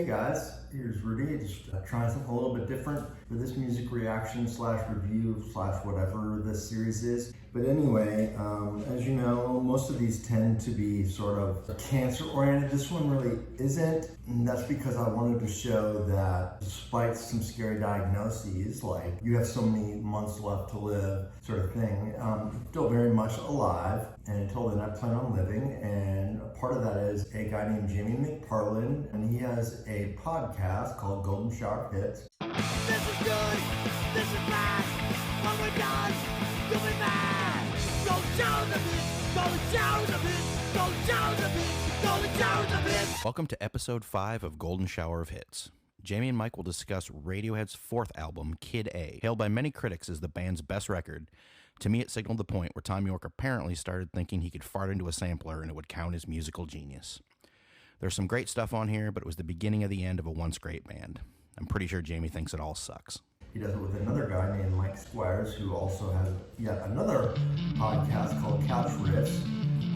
Hey guys, here's Rudy, just trying something a little bit different for this music reaction slash review slash whatever this series is. But anyway, as you know, most of these tend to be sort of cancer oriented. This one really isn't, and that's because I wanted to show that despite some scary diagnoses, like you have so many months left to live sort of thing, still very much alive and until then I plan on living. And a part of that is a guy named Jamie McParland, and he has a podcast called Golden Shower of Hits. This is good, this is bad, what we done, do we bad. Go down the pit, go down the pit, go down the pit, go down the pit. Welcome to episode 5 of Golden Shower of Hits. Jamie and Mike will discuss Radiohead's 4th album, Kid A. Hailed by many critics as the band's best record, to me it signaled the point where Tom York apparently started thinking he could fart into a sampler and it would count as musical genius. There's some great stuff on here, but it was the beginning of the end of a once great band. I'm pretty sure Jamie thinks it all sucks. He does it with another guy named Mike Squires, who also has yet another podcast called Couch Riffs.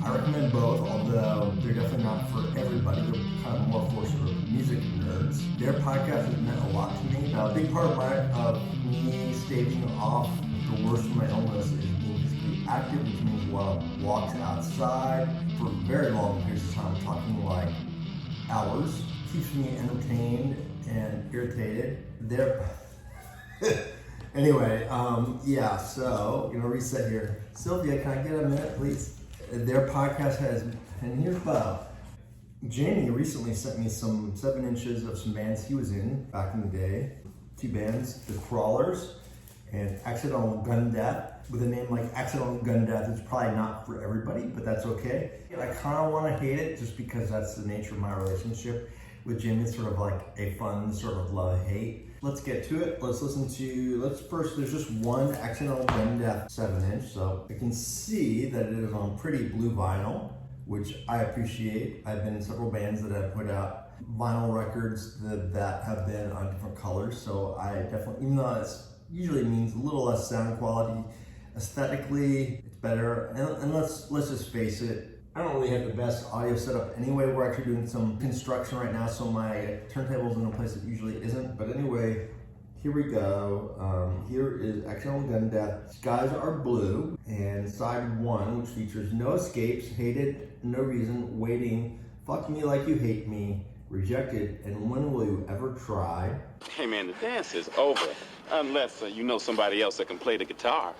I recommend both, although they're definitely not for everybody. They're kind of more for sort of music nerds. Their podcast has meant a lot to me. Now, a big part of me staving off the worst of my illness is being physically active, which means a lot of walks outside for very long periods of time. I'm talking like hours. Keeps me entertained and irritated. Anyway, yeah, so, reset here. Sylvia, can I get a minute, please? Their podcast has, and here's Bob. Jamie recently sent me some 7 inches of some bands he was in back in the day. 2 bands, The Crawlers and Accidental Gun Death. With a name like Accidental Gun Death, it's probably not for everybody, but that's okay. I kind of want to hate it just because that's the nature of my relationship with Jamie. It's sort of like a fun sort of love-hate. Let's get to it. Let's listen to, there's just one Accidental Gun Death 7-inch, so I can see that it is on pretty blue vinyl, which I appreciate. I've been in several bands that have put out vinyl records that have been on different colors, so I definitely, even though it usually means a little less sound quality, aesthetically it's better. And let's just face it, I don't really have the best audio setup anyway. We're actually doing some construction right now, so my turntable's in a place it usually isn't. But anyway, here we go. Here is Accidental Gun Death, Skies Are Blue, and side 1, which features No Escapes, Hated, No Reason, Waiting, Fuck Me Like You Hate Me, Rejected, and When Will You Ever Try? Hey man, the dance is over, unless you know somebody else that can play the guitar.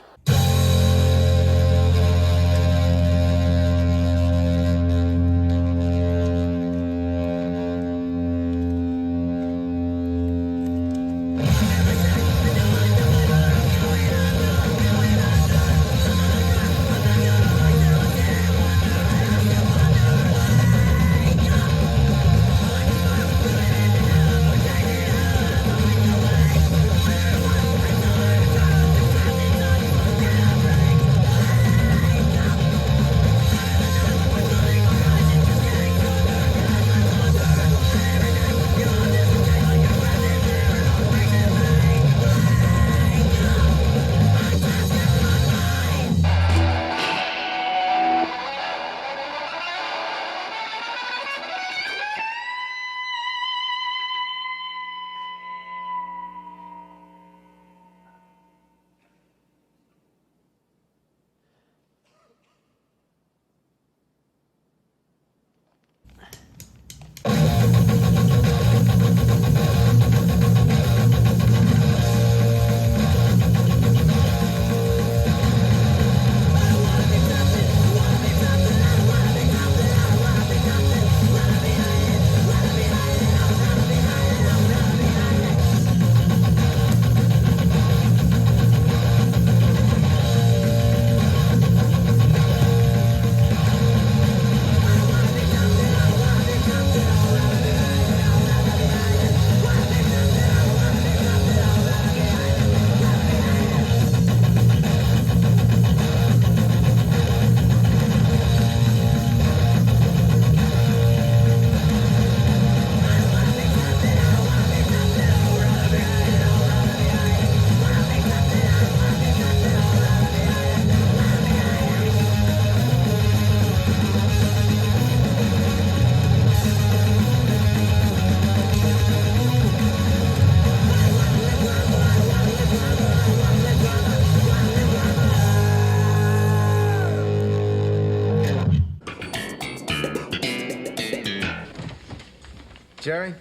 Jerry,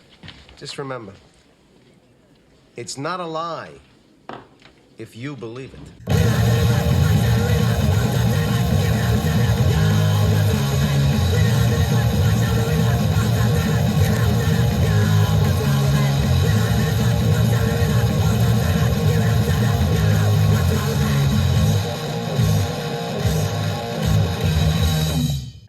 just remember, it's not a lie if you believe it.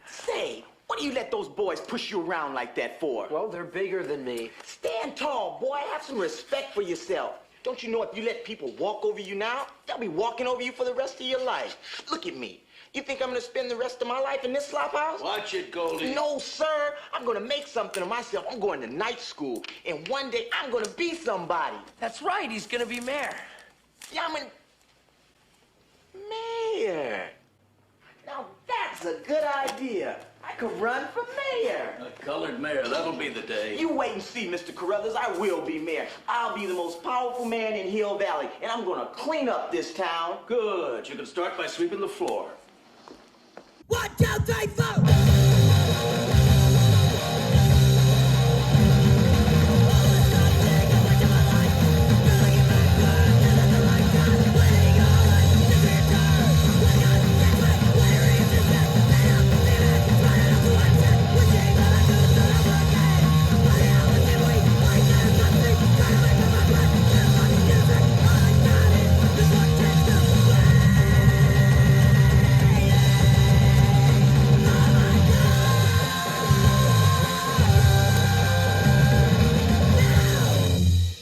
Say, what do you let those boys push you around like that for? Well, they're bigger than me. Stand tall, boy. Have some respect for yourself. Don't you know if you let people walk over you now, they'll be walking over you for the rest of your life. Look at me. You think I'm gonna spend the rest of my life in this slop house? Watch it, Goldie. No, sir. I'm gonna make something of myself. I'm going to night school, and one day I'm gonna be somebody. That's right, he's gonna be mayor. Yeah, I'm mayor. Now that's a good idea. I could run for mayor. A colored mayor, that'll be the day. You wait and see, Mr. Carruthers. I will be mayor. I'll be the most powerful man in Hill Valley, and I'm gonna clean up this town. Good, you can start by sweeping the floor. 1, 2, 3, 4.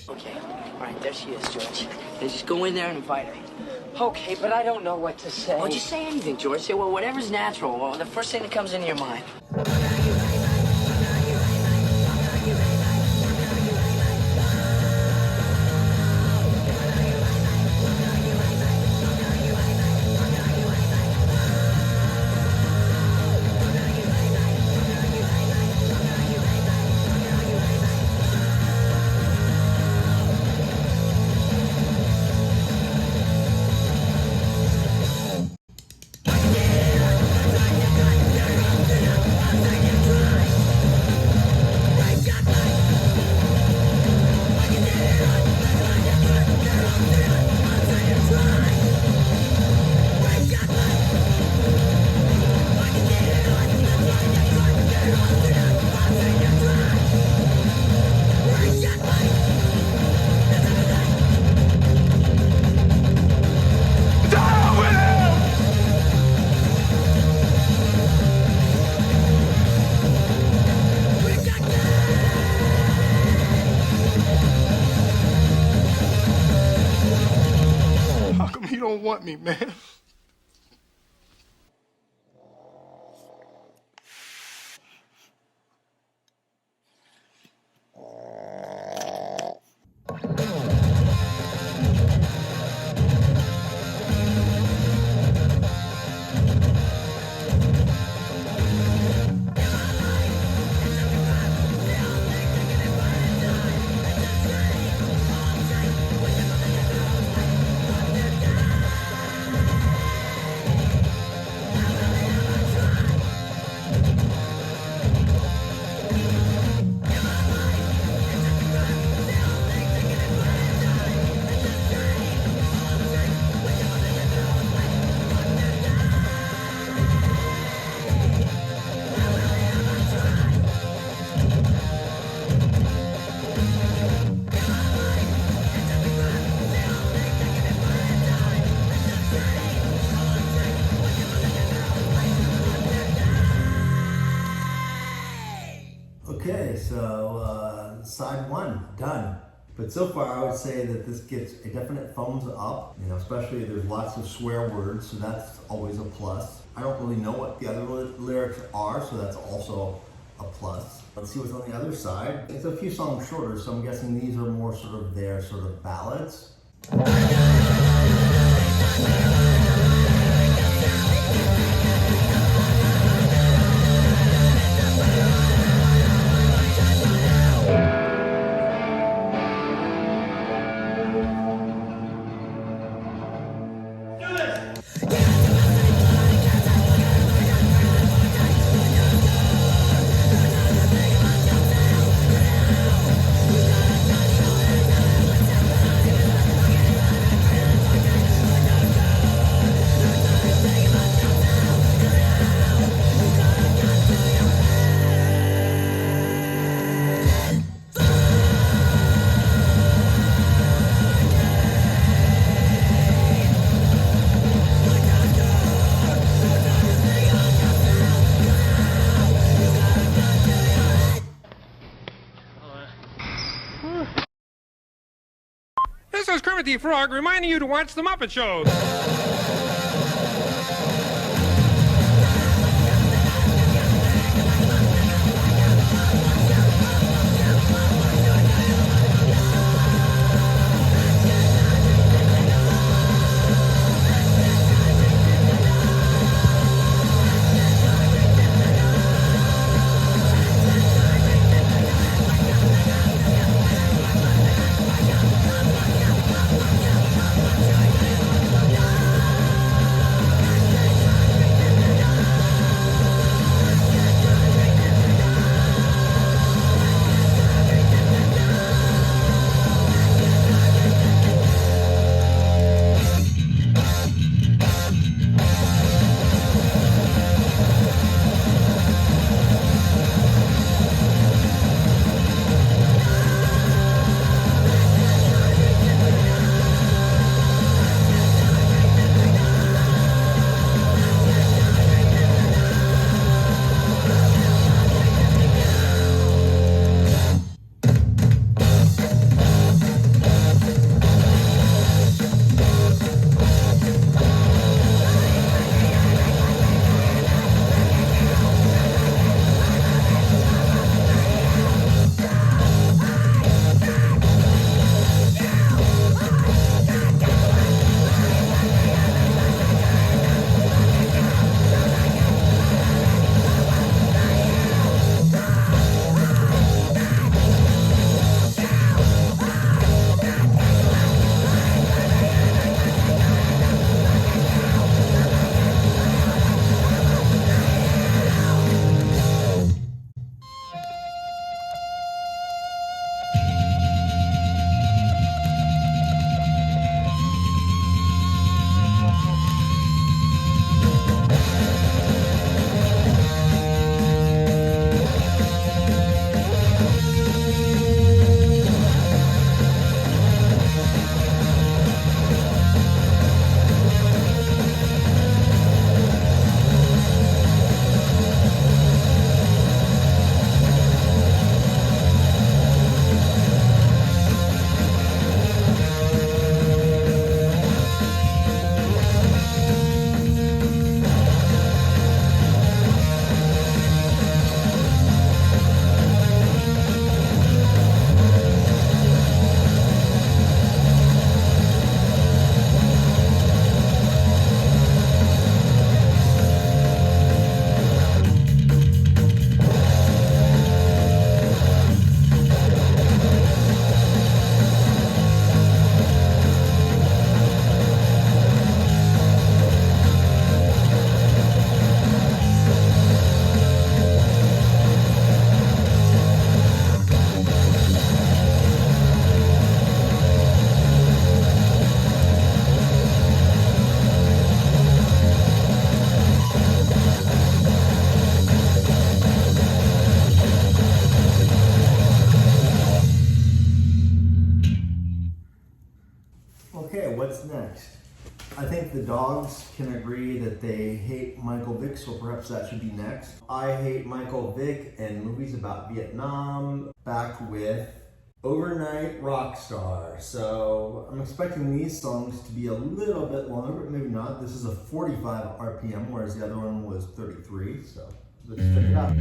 Okay, all right, there she is, George. And just go in there and invite her. Okay, but I don't know what to say. Oh, just say anything, George. Say, well, whatever's natural. Well, the first thing that comes into your mind. How come you don't want me, man? Okay, so side one, done. But so far I would say that this gets a definite thumbs up, you know, especially there's lots of swear words, so that's always a plus. I don't really know what the other lyrics are, so that's also a plus. Let's see what's on the other side. It's a few songs shorter, so I'm guessing these are more sort of their sort of ballads. is Kermit the Frog reminding you to watch The Muppet Show. Okay, what's next? I think the dogs can agree that they hate Michael Vick, so perhaps that should be next. I Hate Michael Vick and movies about Vietnam, back with Overnight Rockstar. So I'm expecting these songs to be a little bit longer, but maybe not. This is a 45 RPM, whereas the other one was 33, so let's check it out.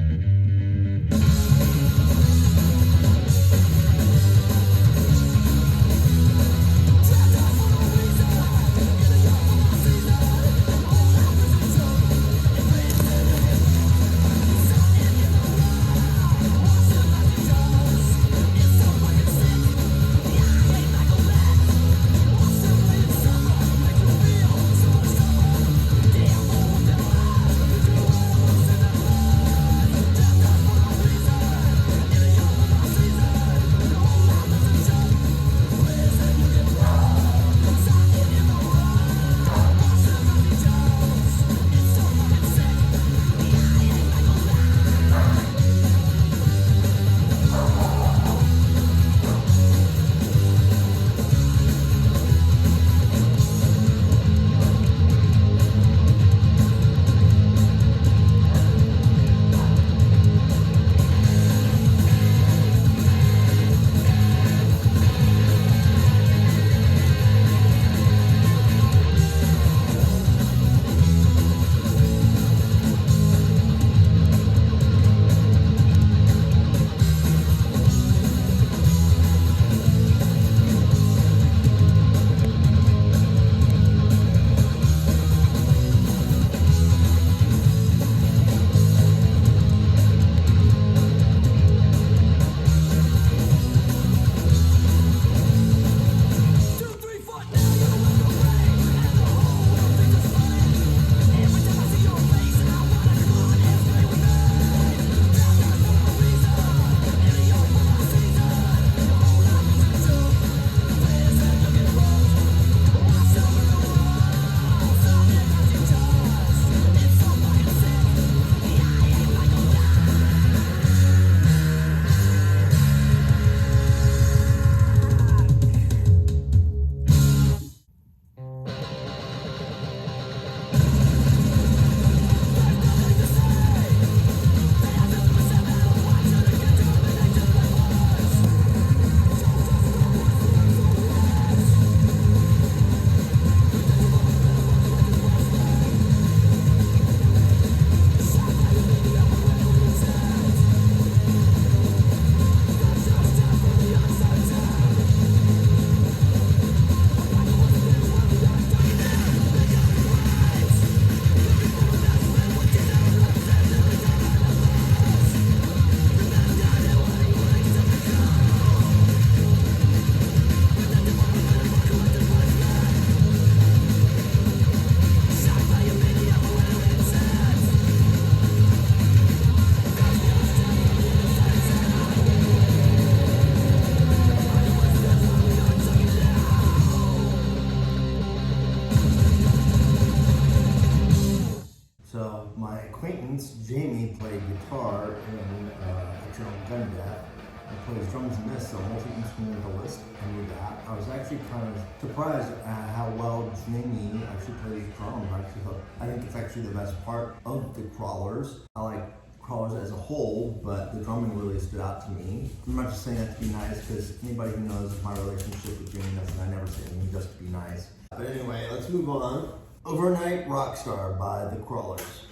plays drums in this, so multi-instrumentalist. I knew that. I was actually kind of surprised at how well Jamie actually plays drums. I think it's actually the best part of the Crawlers. I like Crawlers as a whole, but the drumming really stood out to me. I'm not just saying that to be nice, because anybody who knows my relationship with Jamie knows that I never say anything just to be nice. But anyway, let's move on. Overnight Rockstar by the Crawlers.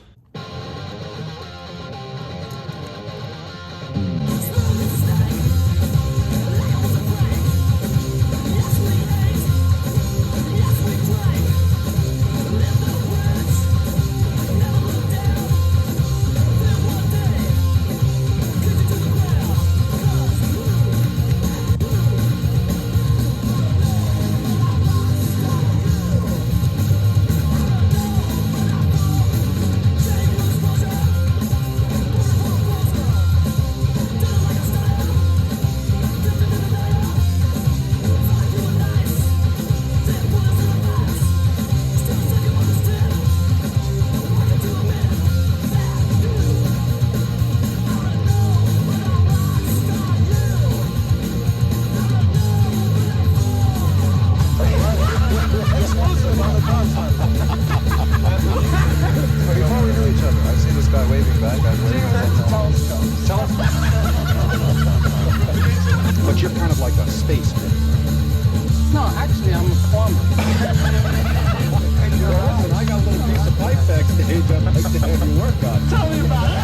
Before we knew each other, I see this guy waving back. I was waving back. Telescope. But you're kind of like a spaceman. No, actually, I'm a plumber. Listen, I got a little piece of pipe backstage I'd like to have you work on. Tell me about it.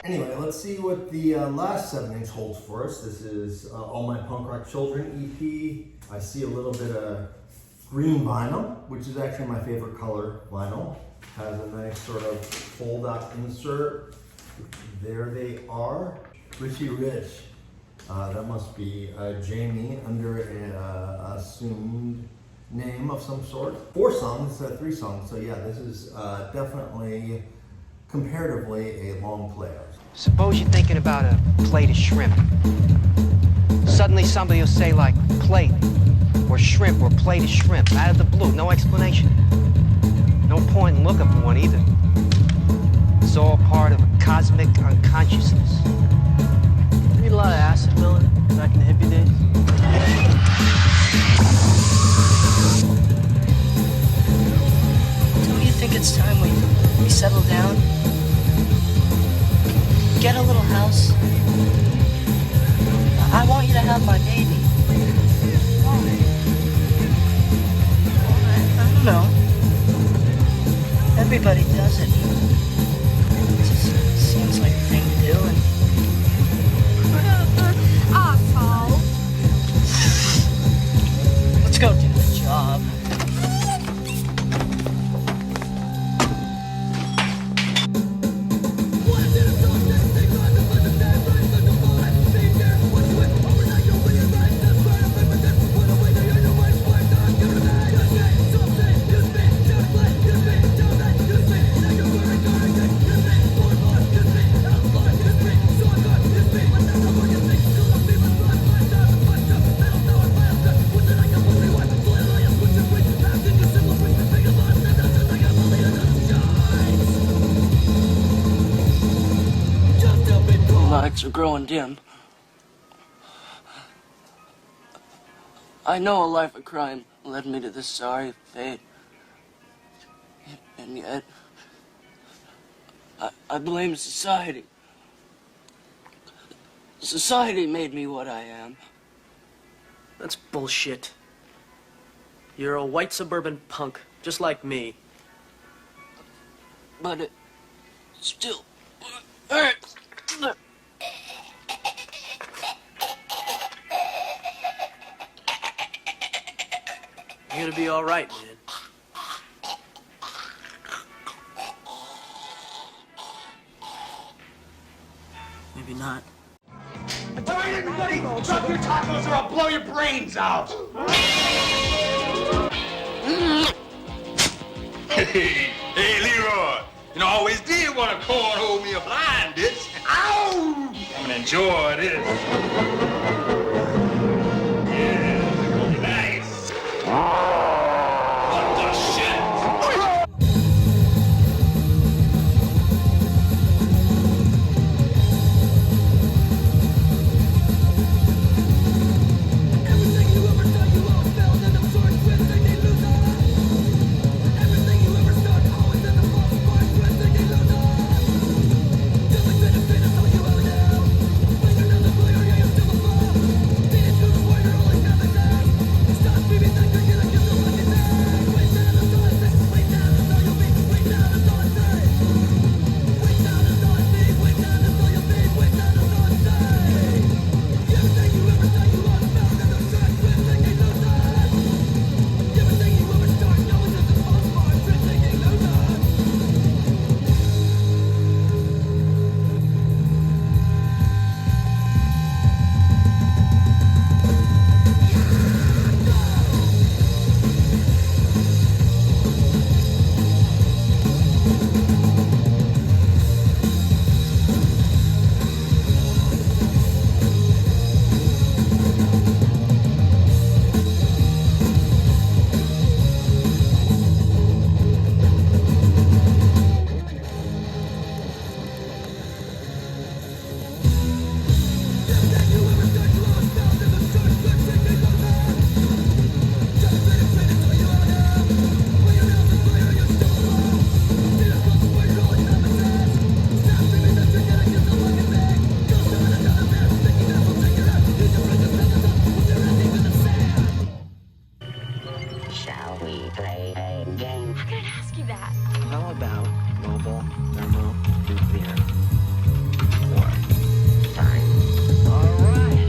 Anyway, let's see what the last 7-inch holds for us. This is All My Punk Rock Children EP. I see a little bit of green vinyl, which is actually my favorite color vinyl. Has a nice sort of fold out insert. There they are. Richie Rich. That must be Jamie under an assumed name of some sort. 4 songs, 3 songs. So yeah, this is definitely comparatively a long player. Suppose you're thinking about a plate of shrimp. Suddenly somebody will say like plate or shrimp or plate of shrimp out of the blue, no explanation. No point in looking for one either. It's all part of a cosmic unconsciousness. You need a lot of acid, Miller, back in the hippie days. Don't you think it's time we settle down? Get a little house. I want you to have my baby. I don't know. Everybody does it. It just seems like a thing to do. Asshole. Let's go do the job. Lights are growing dim. I know a life of crime led me to this sorry fate. And yet, I blame society. Society made me what I am. That's bullshit. You're a white suburban punk, just like me. But it still hurts. You're gonna be all right, man. Maybe not. All right, everybody, drop your tacos or I'll blow your brains out. Hey, Leroy. You know, I always did want to cornhole me a blind bitch. Ow! I'm gonna enjoy this. Yeah, it's gonna be nice. What the shit? Shall we play a game? How can I ask you that? How about mobile thermonuclear war? Time. All right.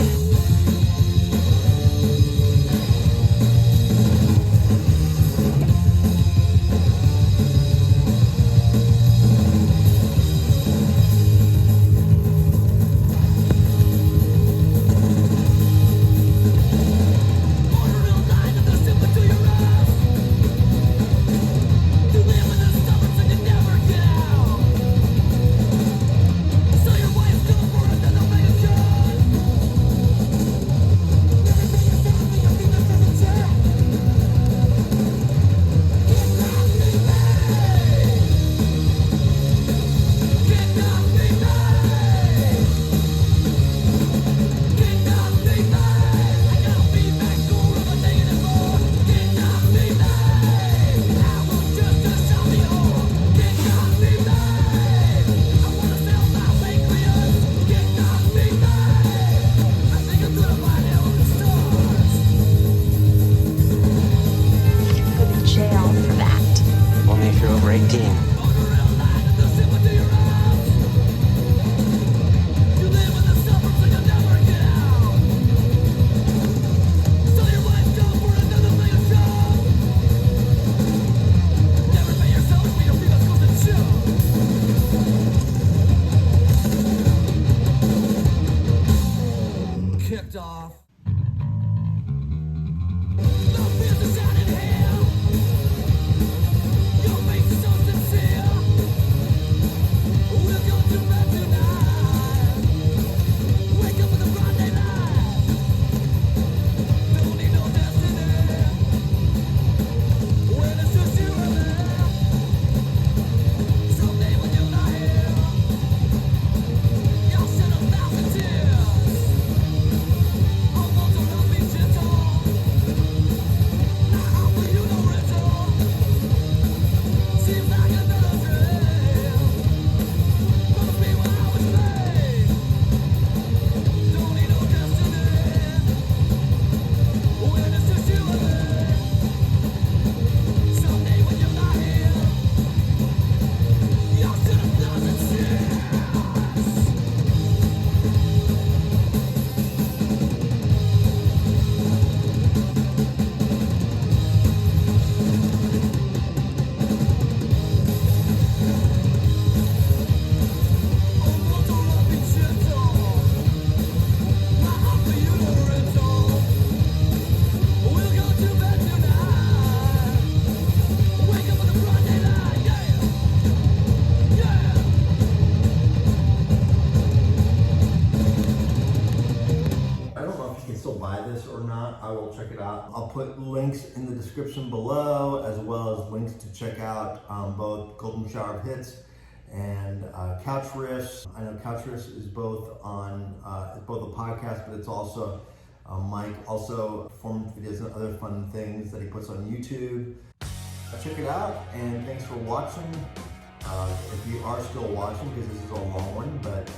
Only if you're over 18. Kicked off. I'll buy this or not. I will check it out. I'll put links in the description below, as well as links to check out both Golden Shower of Hits and Couch Riffs. I know Couch Riffs is both on both a podcast, but it's also Mike also performance videos and other fun things that he puts on YouTube. Check it out, and thanks for watching. If you are still watching, because this is a long one, but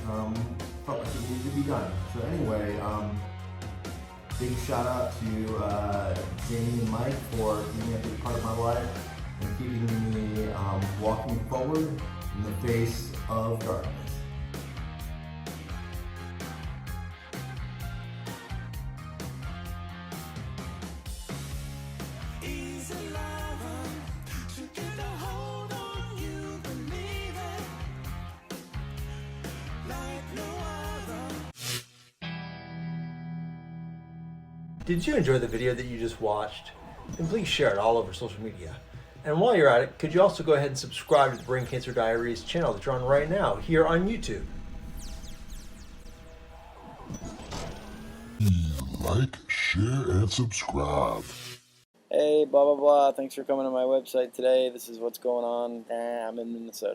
felt like it needed to be done. So anyway, big shout out to Jamie and Mike for being a big part of my life and keeping me walking forward in the face of darkness. Did you enjoy the video that you just watched? Then please share it all over social media. And while you're at it, could you also go ahead and subscribe to the Brain Cancer Diaries channel that you're on right now here on YouTube? Like, share, and subscribe. Hey, blah, blah, blah. Thanks for coming to my website today. This is what's going on. I'm in Minnesota.